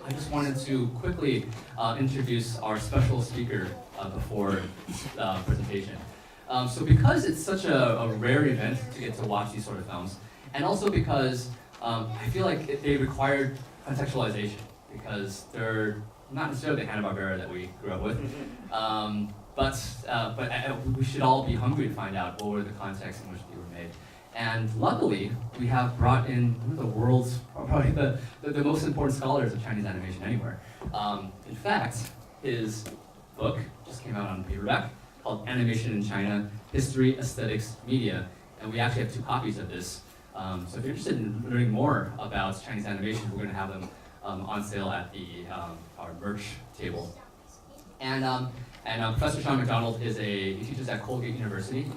I just wanted to quickly introduce our special speaker before presentation. So because it's such a rare event to get to watch these sort of films, and also because I feel like they require contextualization, because they're not necessarily the Hanna-Barbera that we grew up with, but we should all be hungry to find out what were the contexts in which they were made. And luckily, we have brought in one of the world's, probably the most important scholars of Chinese animation anywhere. In fact, his book just came out on paperback called Animation in China, History, Aesthetics, Media. And we actually have 2 copies of this. So if you're interested in learning more about Chinese animation, we're going to have them on sale at our merch table. And Professor Sean Macdonald he teaches at Colgate University.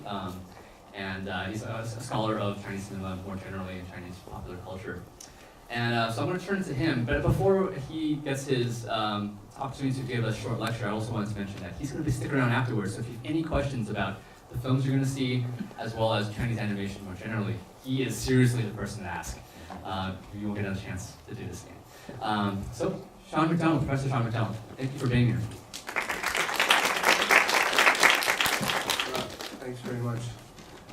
And he's a scholar of Chinese cinema more generally and Chinese popular culture. And so I'm going to turn it to him, but before he gets his opportunity to give a short lecture, I also wanted to mention that he's going to be sticking around afterwards, so if you have any questions about the films you're going to see, as well as Chinese animation more generally, he is seriously the person to ask. You won't get a chance to do this again. So, Sean Macdonald, Professor Sean Macdonald, thank you for being here. Thanks very much.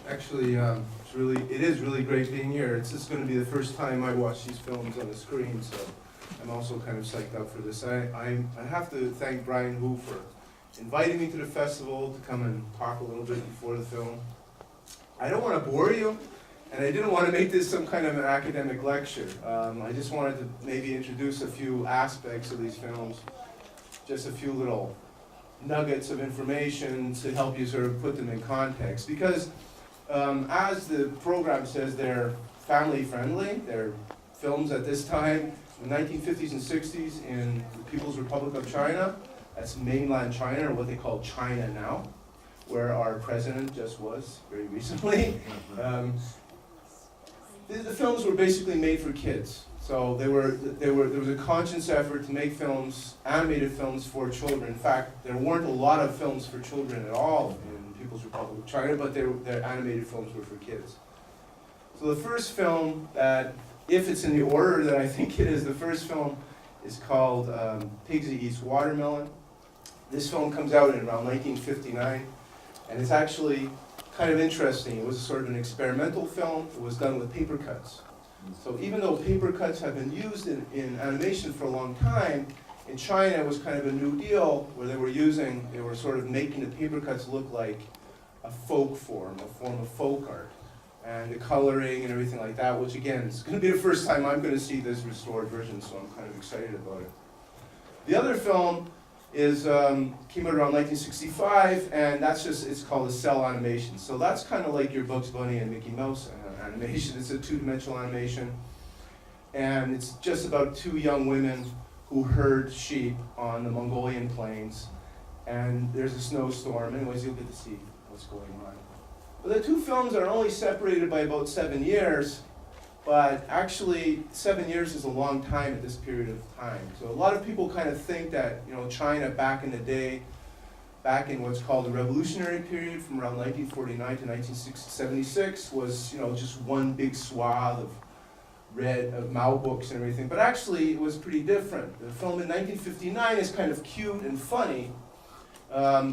Actually, it is really great being here. It's just going to be the first time I watch these films on the screen, so I'm also kind of psyched up for this. I have to thank Brian Hu for inviting me to the festival to come and talk a little bit before the film. I don't want to bore you, and I didn't want to make this some kind of an academic lecture. I just wanted to maybe introduce a few aspects of these films, just a few little nuggets of information to help you sort of put them in context. Because as the program says, they're family friendly. They're films at this time, in the 1950s and 60s in the People's Republic of China. That's mainland China, or what they call China now, where our president just was very recently. The films were basically made for kids. So there was a conscious effort to make films, animated films for children. In fact, there weren't a lot of films for children at all in People's Republic of China, but their animated films were for kids. So the first film that, if it's in the order that I think it is, the first film is called Pigsy Eats Watermelon. This film comes out in around 1959, and it's actually kind of interesting. It was sort of an experimental film. It was done with paper cuts. So even though paper cuts have been used in animation for a long time, in China it was kind of a new deal where they were sort of making the paper cuts look like a folk form, a form of folk art. And the coloring and everything like that, which again, it's going to be the first time I'm going to see this restored version, so I'm kind of excited about it. The other film came out around 1965, and it's called a cell animation. So that's kind of like your Bugs Bunny and Mickey Mouse animation. It's a 2-dimensional animation, and it's just about 2 young women who herd sheep on the Mongolian plains, and there's a snowstorm. Anyways, you'll get to see what's going on. But the 2 films are only separated by about 7 years, but actually 7 years is a long time at this period of time. So a lot of people kind of think that, China back in the day, back in what's called the revolutionary period from around 1949 to 1976 was, just one big swath of Mao books and everything. But actually it was pretty different. The film in 1959 is kind of cute and funny.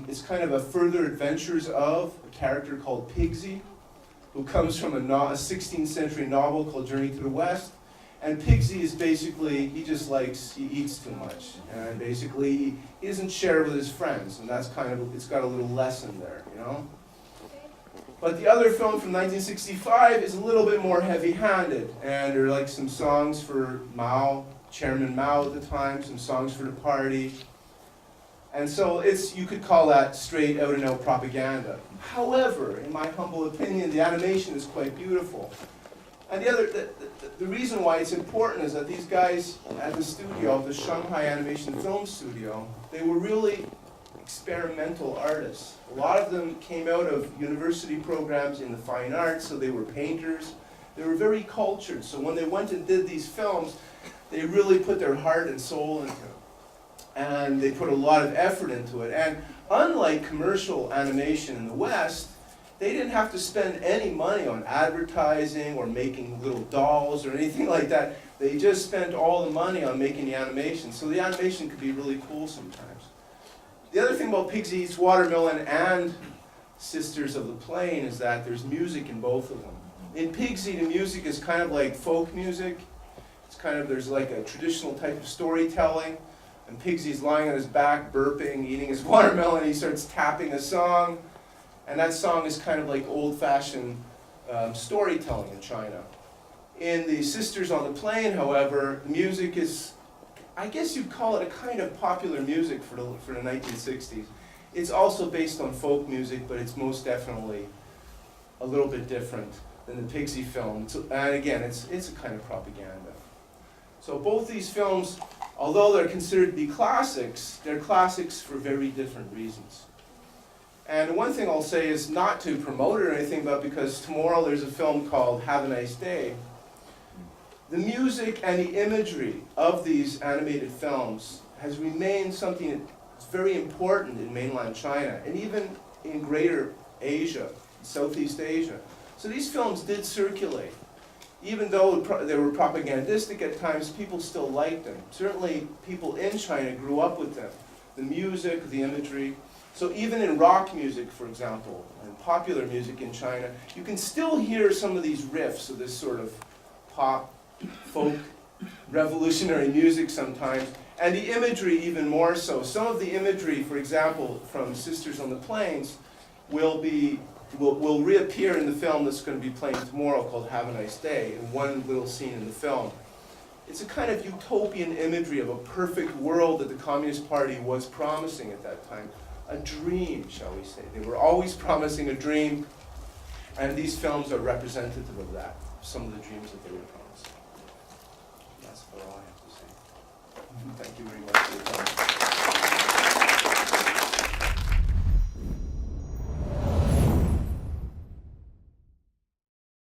It's kind of a further adventures of a character called Pigsy, who comes from a 16th century novel called Journey to the West. And Pigsy is basically, he eats too much. And basically, he doesn't share with his friends. And that's it's got a little lesson there, But the other film from 1965 is a little bit more heavy-handed. And there are some songs for Mao, Chairman Mao at the time, some songs for the party. And so you could call that straight out-and-out propaganda. However, in my humble opinion, the animation is quite beautiful. And the reason why it's important is that these guys at the studio, the Shanghai Animation Film Studio, they were really experimental artists. A lot of them came out of university programs in the fine arts, so they were painters. They were very cultured, so when they went and did these films, they really put their heart and soul into it. And they put a lot of effort into it. And unlike commercial animation in the West, they didn't have to spend any money on advertising or making little dolls or anything like that. They just spent all the money on making the animation, so the animation could be really cool sometimes. The other thing about Pigsy Eats Watermelon and Sisters of the Plain is that there's music in both of them. In Pigsy, the music is kind of like folk music. It's kind of, there's like a traditional type of storytelling. And Pigsy's lying on his back, burping, eating his watermelon. He starts tapping a song. And that song is kind of like old-fashioned storytelling in China. In the Sisters on the Plain, however, the music is, I guess you'd call it a kind of popular music for the 1960s. It's also based on folk music, but it's most definitely a little bit different than the Pigsy film. And again, it's a kind of propaganda. So both these films, although they're considered to be classics, they're classics for very different reasons. And one thing I'll say is not to promote it or anything, but because tomorrow there's a film called Have a Nice Day. The music and the imagery of these animated films has remained something that's very important in mainland China, and even in greater Asia, Southeast Asia. So these films did circulate. Even though they were propagandistic at times, people still liked them. Certainly people in China grew up with them. The music, the imagery. So even in rock music, for example, and popular music in China, you can still hear some of these riffs of this sort of pop, folk, revolutionary music sometimes, and the imagery even more so. Some of the imagery, for example, from Sisters on the Plains will reappear in the film that's going to be playing tomorrow called Have a Nice Day, in one little scene in the film. It's a kind of utopian imagery of a perfect world that the Communist Party was promising at that time. A dream, shall we say. They were always promising a dream, and these films are representative of that, some of the dreams that they were